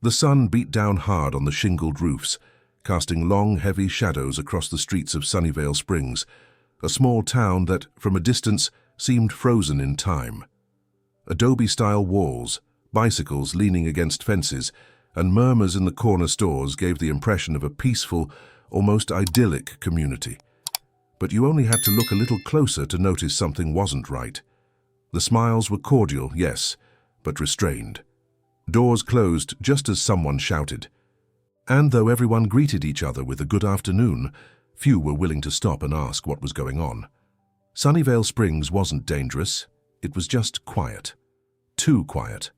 The sun beat down hard on the shingled roofs, casting long, heavy shadows across the streets of Sunnyvale Springs, a small town that, from a distance, seemed frozen in time. Adobe-style walls, bicycles leaning against fences, and murmurs in the corner stores gave the impression of a peaceful, almost idyllic community. But you only had to look a little closer to notice something wasn't right. The smiles were cordial, yes, but restrained. Doors closed just as someone shouted. And though everyone greeted each other with a good afternoon, few were willing to stop and ask what was going on. Sunnyvale Springs wasn't dangerous, it was just quiet. Too quiet.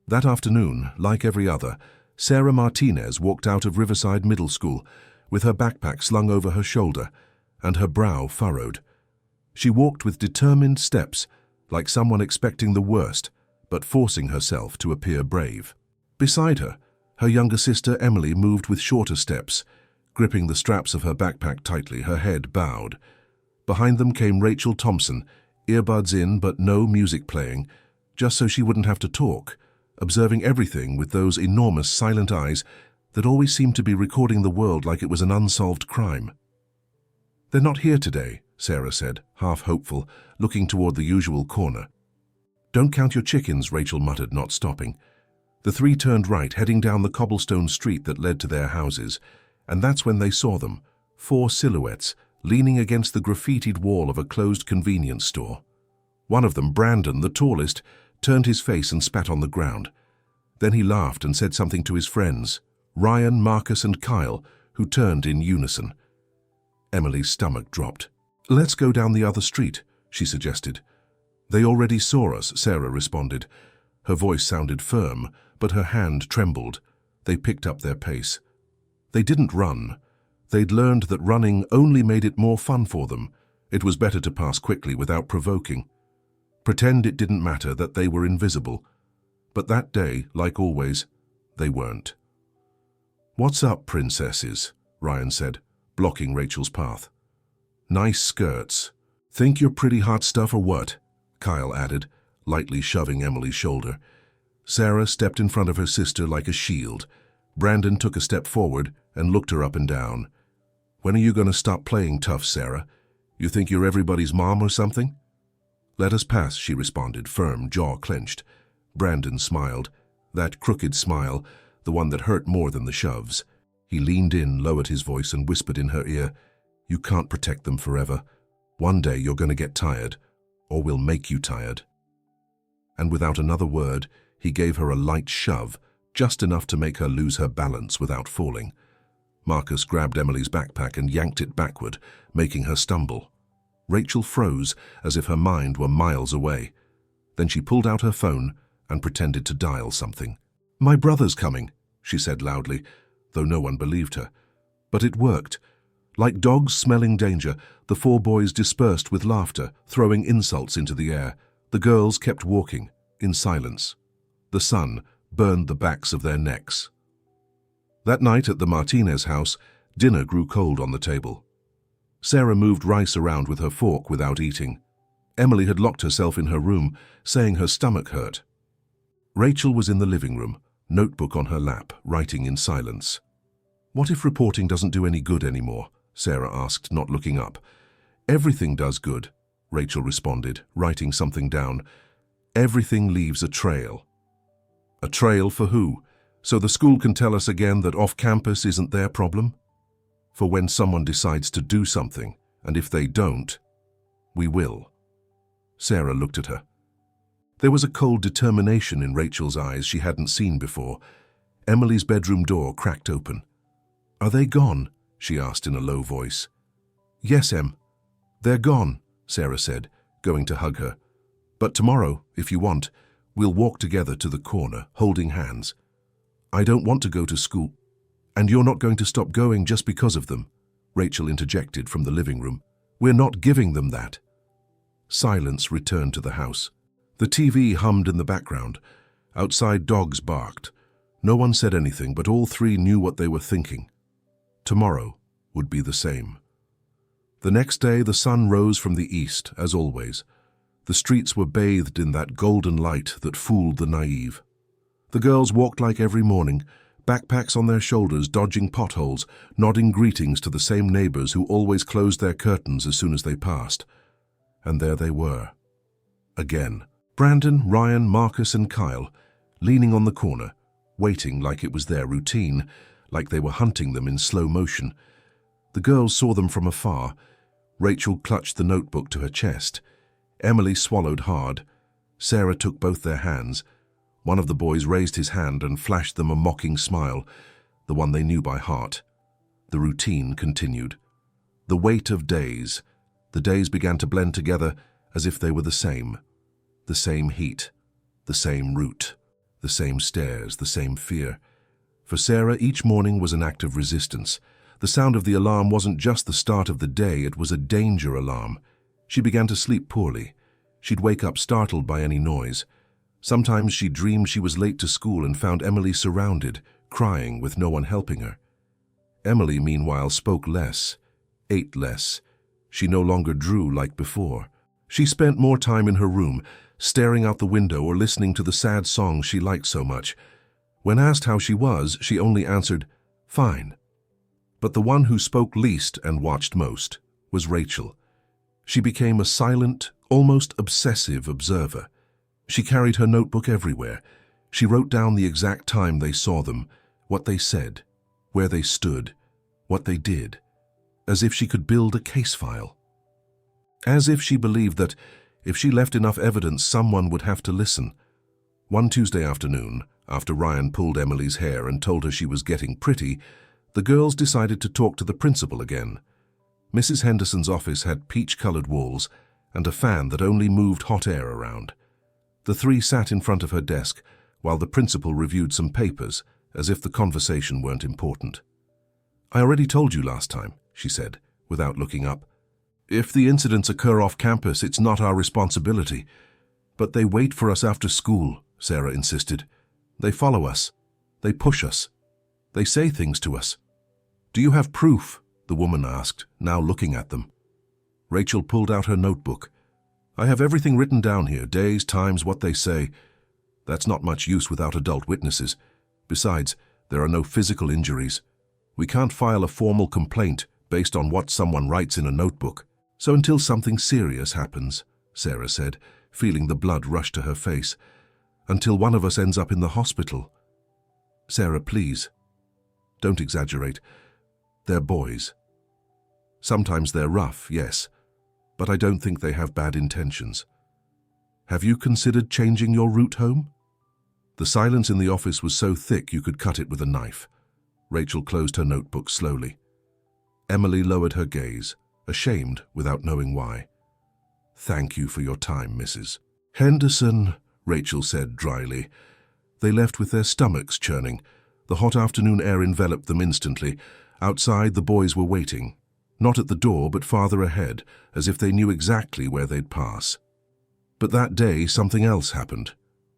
That afternoon, like every other, Sarah Martinez walked out of Riverside Middle School with her backpack slung over her shoulder and her brow furrowed. She walked with determined steps, like someone expecting the worst, but forcing herself to appear brave. Beside her, her younger sister Emily moved with shorter steps, gripping the straps of her backpack tightly, her head bowed. Behind them came Rachel Thompson, earbuds in but no music playing, just so she wouldn't have to talk, observing everything with those enormous silent eyes that always seemed to be recording the world like it was an unsolved crime. "They're not here today," Sarah said, half hopeful, looking toward the usual corner. "Don't count your chickens," Rachel muttered, not stopping. The three turned right, heading down the cobblestone street that led to their houses, and that's when they saw them, 4 silhouettes, leaning against the graffitied wall of a closed convenience store. One of them, Brandon, the tallest, turned his face and spat on the ground. Then he laughed and said something to his friends, Ryan, Marcus, and Kyle, who turned in unison. Emily's stomach dropped. "Let's go down the other street," she suggested. "They already saw us," Sarah responded. Her voice sounded firm, but her hand trembled. They picked up their pace. They didn't run. They'd learned that running only made it more fun for them. It was better to pass quickly without provoking. Pretend it didn't matter, that they were invisible. But that day, like always, they weren't. "What's up, princesses?" Ryan said, blocking Rachel's path. "Nice skirts. Think you're pretty hot stuff or what?" Kyle added, lightly shoving Emily's shoulder. Sarah stepped in front of her sister like a shield. Brandon took a step forward and looked her up and down. "When are you going to stop playing tough, Sarah? You think you're everybody's mom or something?" "Let us pass," she responded, firm, jaw clenched. Brandon smiled, that crooked smile, the one that hurt more than the shoves. He leaned in, lowered his voice, and whispered in her ear, "You can't protect them forever. One day you're going to get tired, or we'll make you tired." And without another word, he gave her a light shove, just enough to make her lose her balance without falling. Marcus grabbed Emily's backpack and yanked it backward, making her stumble. Rachel froze, as if her mind were miles away. Then she pulled out her phone and pretended to dial something. "My brother's coming," she said loudly, though no one believed her. But it worked. Like dogs smelling danger, the 4 boys dispersed with laughter, throwing insults into the air. The girls kept walking, in silence. The sun burned the backs of their necks. That night at the Martinez house, dinner grew cold on the table. Sarah moved rice around with her fork without eating. Emily had locked herself in her room, saying her stomach hurt. Rachel was in the living room, notebook on her lap, writing in silence. "What if reporting doesn't do any good anymore?" Sarah asked, not looking up. "Everything does good," Rachel responded, writing something down. "Everything leaves a trail." "A trail for who? So the school can tell us again that off-campus isn't their problem? For when someone decides to do something, and if they don't, we will." Sarah looked at her. There was a cold determination in Rachel's eyes she hadn't seen before. Emily's bedroom door cracked open. "Are they gone?" she asked in a low voice. "Yes, Em. They're gone," Sarah said, going to hug her. "But tomorrow, if you want, we'll walk together to the corner, holding hands." "I don't want to go to school." "And you're not going to stop going just because of them," Rachel interjected from the living room. "We're not giving them that." Silence returned to the house. The TV hummed in the background. Outside, dogs barked. No one said anything, but all 3 knew what they were thinking. Tomorrow would be the same. The next day, the sun rose from the east, as always. The streets were bathed in that golden light that fooled the naive. The girls walked like every morning, backpacks on their shoulders, dodging potholes, nodding greetings to the same neighbors who always closed their curtains as soon as they passed. And there they were. Again. Brandon, Ryan, Marcus, and Kyle, leaning on the corner, waiting like it was their routine, like they were hunting them in slow motion. The girls saw them from afar. Rachel clutched the notebook to her chest. Emily swallowed hard. Sarah took both their hands. One of the boys raised his hand and flashed them a mocking smile, the one they knew by heart. The routine continued. The weight of days. The days began to blend together as if they were the same. The same heat, the same route, the same stairs, the same fear. For Sarah, each morning was an act of resistance. The sound of the alarm wasn't just the start of the day, it was a danger alarm. She began to sleep poorly. She'd wake up startled by any noise. Sometimes she dreamed she was late to school and found Emily surrounded, crying with no one helping her. Emily, meanwhile, spoke less, ate less. She no longer drew like before. She spent more time in her room, staring out the window or listening to the sad songs she liked so much. When asked how she was, she only answered, "Fine." But the one who spoke least and watched most was Rachel. She became a silent, almost obsessive observer. She carried her notebook everywhere. She wrote down the exact time they saw them, what they said, where they stood, what they did, as if she could build a case file. As if she believed that if she left enough evidence, someone would have to listen. One Tuesday afternoon, after Ryan pulled Emily's hair and told her she was getting pretty, the girls decided to talk to the principal again. Mrs. Henderson's office had peach-colored walls and a fan that only moved hot air around. The three sat in front of her desk while the principal reviewed some papers, as if the conversation weren't important. "I already told you last time," she said, without looking up. "If the incidents occur off campus, it's not our responsibility. But they wait for us after school," Sarah insisted. "They follow us. They push us. They say things to us." "Do you have proof?" the woman asked, now looking at them. Rachel pulled out her notebook. "I have everything written down here, days, times, what they say. That's not much use without adult witnesses. Besides, there are no physical injuries. We can't file a formal complaint based on what someone writes in a notebook. So until something serious happens," Sarah said, feeling the blood rush to her face. "Until one of us ends up in the hospital." "Sarah, please. Don't exaggerate. They're boys. Sometimes they're rough, yes, but I don't think they have bad intentions. Have you considered changing your route home?" The silence in the office was so thick you could cut it with a knife. Rachel closed her notebook slowly. Emily lowered her gaze, ashamed without knowing why. "Thank you for your time, Mrs. Henderson," Rachel said dryly. They left with their stomachs churning. The hot afternoon air enveloped them instantly. Outside, the boys were waiting. Not at the door, but farther ahead, as if they knew exactly where they'd pass. But that day, something else happened.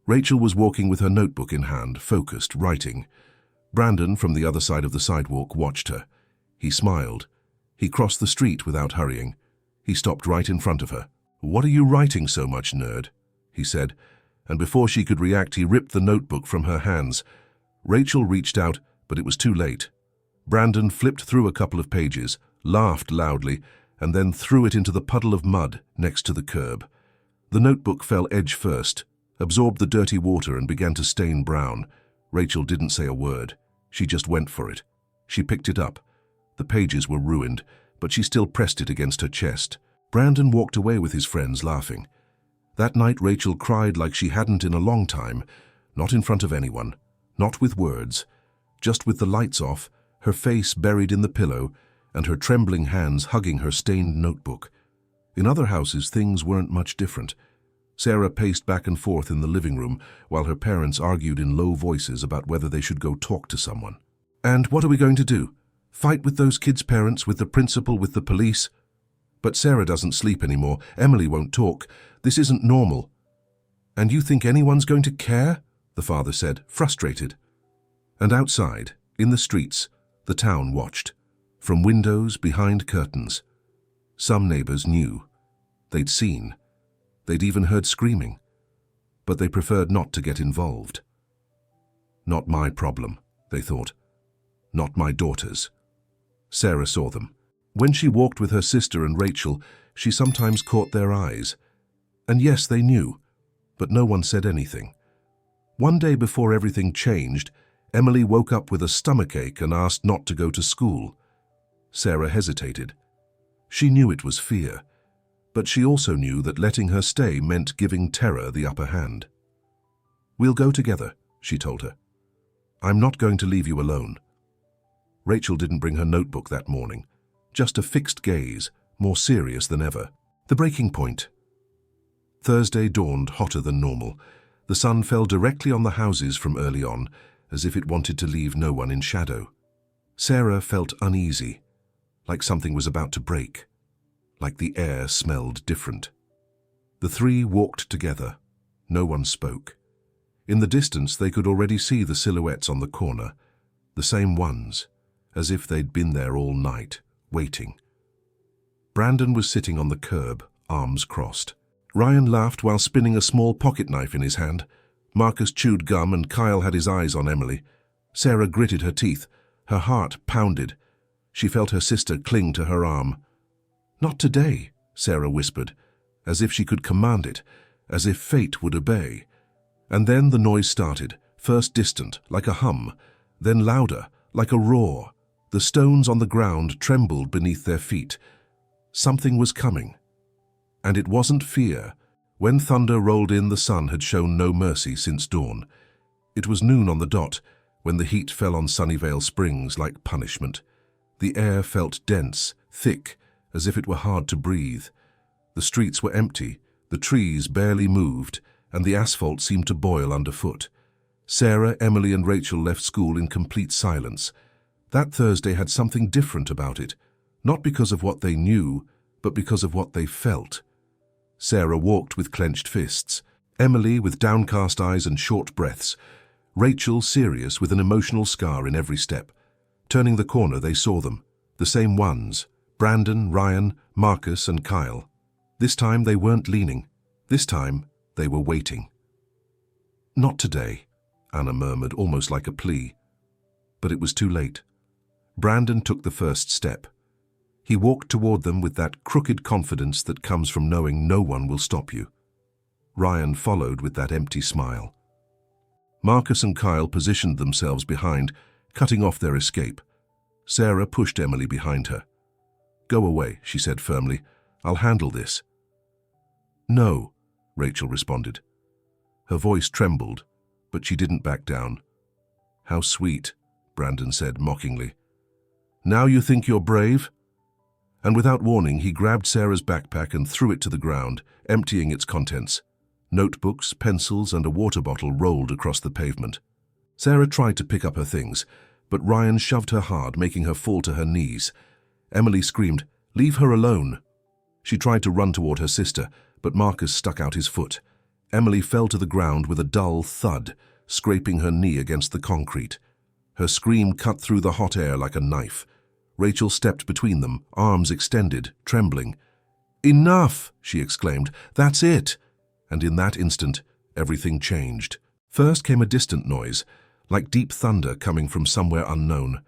Rachel was walking with her notebook in hand, focused, writing. Brandon, from the other side of the sidewalk, watched her. He smiled. He crossed the street without hurrying. He stopped right in front of her. "What are you writing so much, nerd?" he said, and before she could react, he ripped the notebook from her hands. Rachel reached out, but it was too late. Brandon flipped through a couple of pages, laughed loudly, and then threw it into the puddle of mud next to the curb. The notebook fell edge first, absorbed the dirty water and began to stain brown. Rachel didn't say a word. She just went for it. She picked it up. The pages were ruined, but she still pressed it against her chest. Brandon walked away with his friends, laughing. That night Rachel cried like she hadn't in a long time, not in front of anyone, not with words, just with the lights off, her face buried in the pillow, and her trembling hands hugging her stained notebook. In other houses, things weren't much different. Sarah paced back and forth in the living room while her parents argued in low voices about whether they should go talk to someone. "And what are we going to do? Fight with those kids' parents, with the principal, with the police?" "But Sarah doesn't sleep anymore. Emily won't talk. This isn't normal." "And you think anyone's going to care?" the father said, frustrated. And outside, in the streets, the town watched, from windows behind curtains. Some neighbors knew. They'd seen. They'd even heard screaming. But they preferred not to get involved. Not my problem, they thought. Not my daughter's. Sarah saw them. When she walked with her sister and Rachel, she sometimes caught their eyes. And yes, they knew, but no one said anything. One day before everything changed, Emily woke up with a stomachache and asked not to go to school. Sarah hesitated. She knew it was fear, but she also knew that letting her stay meant giving terror the upper hand. "We'll go together," she told her. "I'm not going to leave you alone." Rachel didn't bring her notebook that morning, just a fixed gaze, more serious than ever. The breaking point. Thursday dawned hotter than normal. The sun fell directly on the houses from early on, as if it wanted to leave no one in shadow. Sarah felt uneasy, like something was about to break, like the air smelled different. The three walked together. No one spoke. In the distance, they could already see the silhouettes on the corner, the same ones, as if they'd been there all night, waiting. Brandon was sitting on the curb, arms crossed. Ryan laughed while spinning a small pocket knife in his hand. Marcus chewed gum and Kyle had his eyes on Emily. Sarah gritted her teeth. Her heart pounded. She felt her sister cling to her arm. "Not today," Sarah whispered, as if she could command it, as if fate would obey. And then the noise started, first distant, like a hum, then louder, like a roar. The stones on the ground trembled beneath their feet. Something was coming. And it wasn't fear. When thunder rolled in, the sun had shown no mercy since dawn. It was noon on the dot, when the heat fell on Sunnyvale Springs like punishment. The air felt dense, thick, as if it were hard to breathe. The streets were empty, the trees barely moved, and the asphalt seemed to boil underfoot. Sarah, Emily, and Rachel left school in complete silence. That Thursday had something different about it, not because of what they knew, but because of what they felt. Sarah walked with clenched fists, Emily with downcast eyes and short breaths, Rachel serious with an emotional scar in every step. Turning the corner, they saw them, the same ones, Brandon, Ryan, Marcus, and Kyle. This time they weren't leaning. This time they were waiting. "Not today," Anna murmured, almost like a plea. But it was too late. Brandon took the first step. He walked toward them with that crooked confidence that comes from knowing no one will stop you. Ryan followed with that empty smile. Marcus and Kyle positioned themselves behind, cutting off their escape. Sarah pushed Emily behind her. "Go away," she said firmly. "I'll handle this." "No," Rachel responded. Her voice trembled, but she didn't back down. "How sweet," Brandon said mockingly. "Now you think you're brave?" And without warning, he grabbed Sarah's backpack and threw it to the ground, emptying its contents. Notebooks, pencils, and a water bottle rolled across the pavement. Sarah tried to pick up her things, but Ryan shoved her hard, making her fall to her knees. Emily screamed, "Leave her alone." She tried to run toward her sister, but Marcus stuck out his foot. Emily fell to the ground with a dull thud, scraping her knee against the concrete. Her scream cut through the hot air like a knife. Rachel stepped between them, arms extended, trembling. "Enough!" she exclaimed. "That's it!" And in that instant, everything changed. First came a distant noise, like deep thunder coming from somewhere unknown.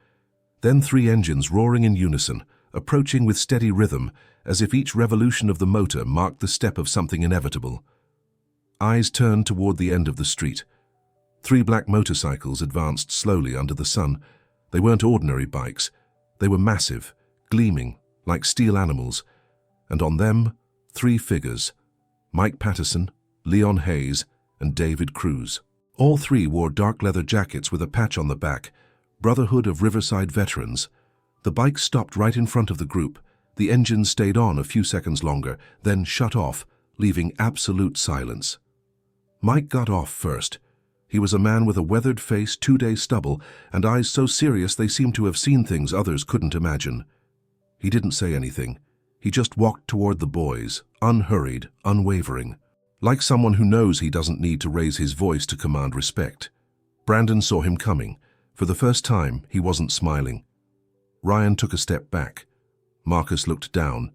Then 3 engines roaring in unison, approaching with steady rhythm, as if each revolution of the motor marked the step of something inevitable. Eyes turned toward the end of the street. 3 black motorcycles advanced slowly under the sun. They weren't ordinary bikes. They were massive, gleaming, like steel animals. And on them, 3 figures: Mike Patterson, Leon Hayes, and David Cruz. All 3 wore dark leather jackets with a patch on the back, Brotherhood of Riverside Veterans. The bike stopped right in front of the group. The engines stayed on a few seconds longer, then shut off, leaving absolute silence. Mike got off first. He was a man with a weathered face, 2-day stubble, and eyes so serious they seemed to have seen things others couldn't imagine. He didn't say anything. He just walked toward the boys, unhurried, unwavering, like someone who knows he doesn't need to raise his voice to command respect. Brandon saw him coming. For the first time, he wasn't smiling. Ryan took a step back. Marcus looked down.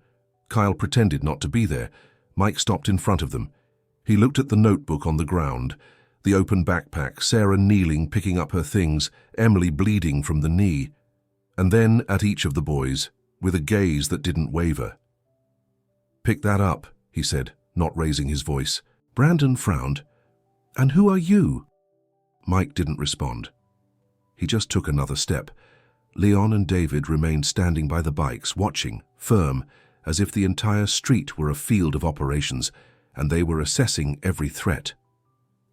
Kyle pretended not to be there. Mike stopped in front of them. He looked at the notebook on the ground. The open backpack, Sarah kneeling picking up her things, Emily bleeding from the knee, and then at each of the boys, with a gaze that didn't waver. "Pick that up," he said, not raising his voice. Brandon frowned. "And who are you?" Mike didn't respond. He just took another step. Leon and David remained standing by the bikes, watching, firm, as if the entire street were a field of operations, and they were assessing every threat.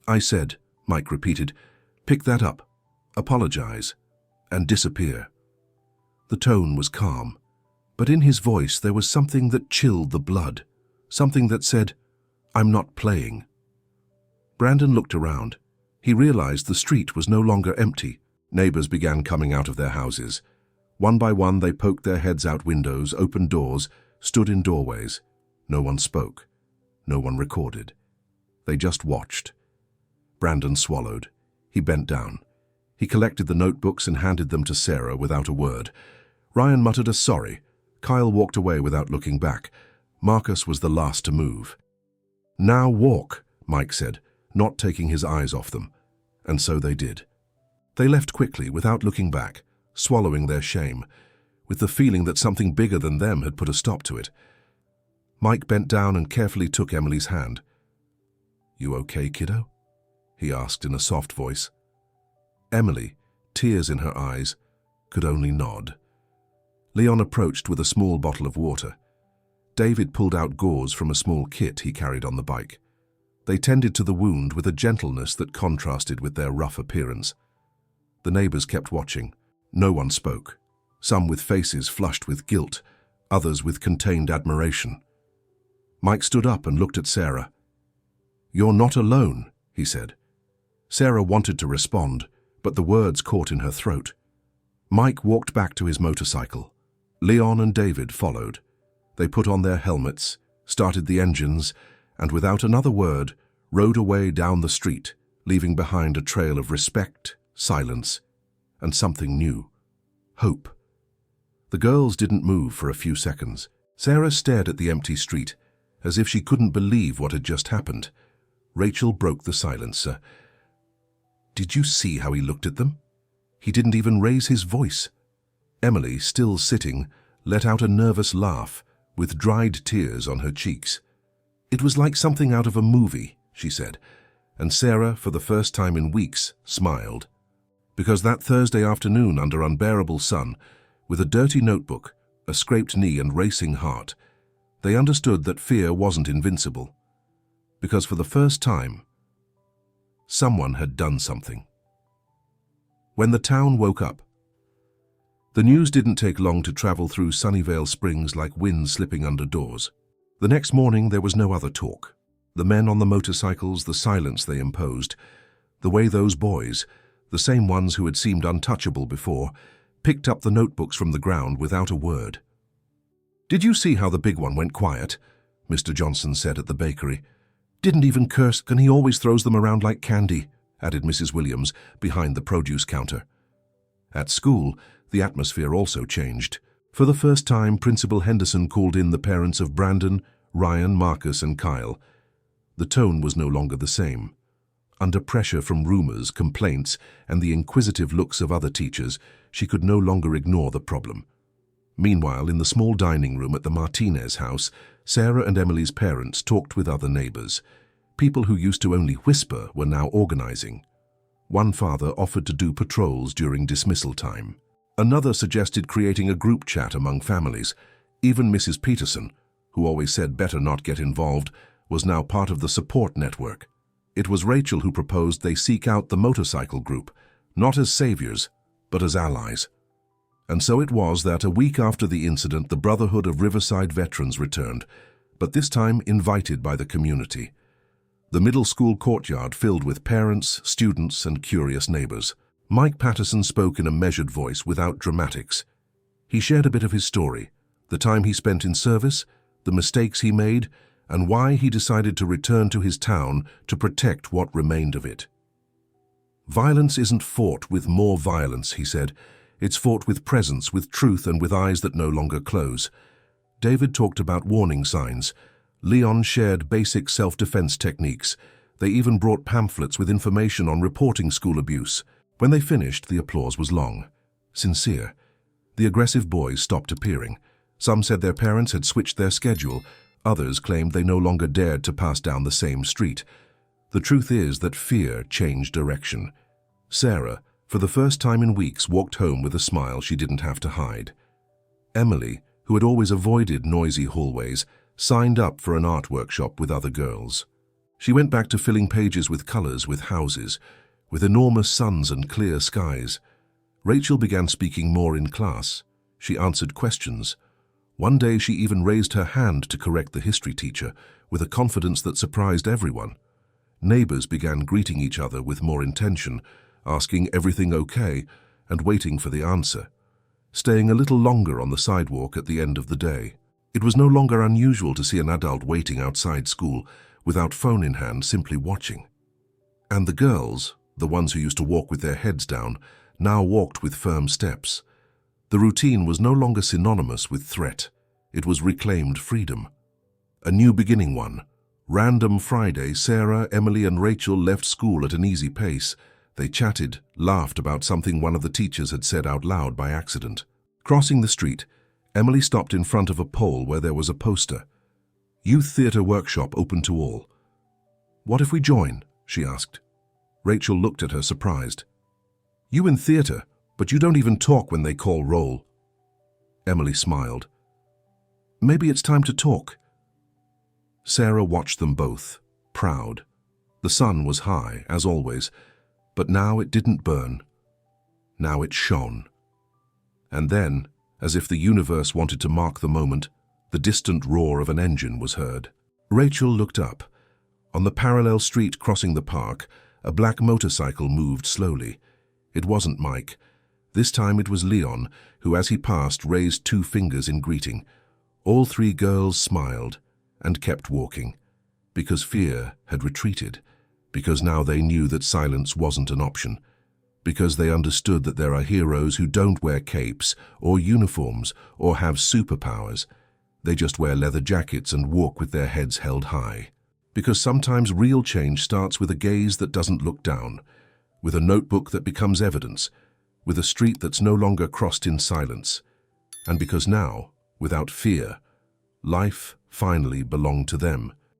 "I said," Mike repeated, "pick that up, apologize, and disappear." The tone was calm, but in his voice there was something that chilled the blood, something that said, "I'm not playing." Brandon looked around. He realized the street was no longer empty. Neighbors began coming out of their houses. One by one they poked their heads out windows, opened doors, stood in doorways. No one spoke. No one recorded. They just watched. Brandon swallowed. He bent down. He collected the notebooks and handed them to Sarah without a word. Ryan muttered a sorry. Kyle walked away without looking back. Marcus was the last to move. "Now walk," Mike said, not taking his eyes off them. And so they did. They left quickly, without looking back, swallowing their shame, with the feeling that something bigger than them had put a stop to it. Mike bent down and carefully took Emily's hand. "You okay, kiddo?" he asked in a soft voice. Emily, tears in her eyes, could only nod. Leon approached with a small bottle of water. David pulled out gauze from a small kit he carried on the bike. They tended to the wound with a gentleness that contrasted with their rough appearance. The neighbors kept watching. No one spoke, some with faces flushed with guilt, others with contained admiration. Mike stood up and looked at Sarah. "You're not alone," he said. Sarah wanted to respond, but the words caught in her throat. Mike walked back to his motorcycle. Leon and David followed. They put on their helmets, started the engines, and without another word, rode away down the street, leaving behind a trail of respect, silence, and something new. Hope. The girls didn't move for a few seconds. Sarah stared at the empty street, as if she couldn't believe what had just happened. Rachel broke the silence. "Did you see how he looked at them? He didn't even raise his voice." Emily, still sitting, let out a nervous laugh, with dried tears on her cheeks. "It was like something out of a movie," she said, and Sarah, for the first time in weeks, smiled. Because that Thursday afternoon under unbearable sun, with a dirty notebook, a scraped knee and racing heart, they understood that fear wasn't invincible. Because for the first time, someone had done something. When the town woke up, the news didn't take long to travel through Sunnyvale Springs like wind slipping under doors. The next morning there was no other talk. The men on the motorcycles, the silence they imposed, the way those boys, the same ones who had seemed untouchable before, picked up the notebooks from the ground without a word. "Did you see how the big one went quiet?" Mr. Johnson said at the bakery. "Didn't even curse, and he always throws them around like candy," added Mrs. Williams behind the produce counter. At school, the atmosphere also changed. For the first time, Principal Henderson called in the parents of Brandon, Ryan, Marcus, and Kyle. The tone was no longer the same. Under pressure from rumors, complaints, and the inquisitive looks of other teachers, she could no longer ignore the problem. Meanwhile, in the small dining room at the Martinez house, Sarah and Emily's parents talked with other neighbors. People who used to only whisper were now organizing. One father offered to do patrols during dismissal time. Another suggested creating a group chat among families. Even Mrs. Peterson, who always said better not get involved, was now part of the support network. It was Rachel who proposed they seek out the motorcycle group, not as saviors, but as allies. And so it was that a week after the incident, the Brotherhood of Riverside Veterans returned, but this time invited by the community. The middle school courtyard filled with parents, students, and curious neighbors. Mike Patterson spoke in a measured voice without dramatics. He shared a bit of his story, the time he spent in service, the mistakes he made, and why he decided to return to his town to protect what remained of it. "Violence isn't fought with more violence," he said. "It's fought with presence, with truth, and with eyes that no longer close." David talked about warning signs. Leon shared basic self-defense techniques. They even brought pamphlets with information on reporting school abuse. When they finished, the applause was long, sincere. The aggressive boys stopped appearing. Some said their parents had switched their schedule. Others claimed they no longer dared to pass down the same street. The truth is that fear changed direction. Sarah, for the first time in weeks, walked home with a smile she didn't have to hide. Emily, who had always avoided noisy hallways, signed up for an art workshop with other girls. She went back to filling pages with colors, with houses, with enormous suns and clear skies. Rachel began speaking more in class. She answered questions. One day she even raised her hand to correct the history teacher, with a confidence that surprised everyone. Neighbors began greeting each other with more intention, asking everything okay, and waiting for the answer, staying a little longer on the sidewalk at the end of the day. It was no longer unusual to see an adult waiting outside school, without phone in hand, simply watching. And the girls, the ones who used to walk with their heads down, now walked with firm steps. The routine was no longer synonymous with threat. It was reclaimed freedom. A new beginning one. Random Friday, Sarah, Emily and Rachel left school at an easy pace. They chatted, laughed about something one of the teachers had said out loud by accident. Crossing the street, Emily stopped in front of a pole where there was a poster. Youth Theatre Workshop open to all. What if we join? She asked. Rachel looked at her surprised. You in theatre, but you don't even talk when they call roll. Emily smiled. Maybe it's time to talk. Sarah watched them both, proud. The sun was high, as always, but now it didn't burn. Now it shone. And then, as if the universe wanted to mark the moment, the distant roar of an engine was heard. Rachel looked up. On the parallel street crossing the park, a black motorcycle moved slowly. It wasn't Mike. This time it was Leon, who as he passed raised 2 fingers in greeting. All 3 girls smiled and kept walking, because fear had retreated, because now they knew that silence wasn't an option, because they understood that there are heroes who don't wear capes or uniforms or have superpowers. They just wear leather jackets and walk with their heads held high. Because sometimes real change starts with a gaze that doesn't look down, with a notebook that becomes evidence, with a street that's no longer crossed in silence. And because now, without fear, life finally belonged to them.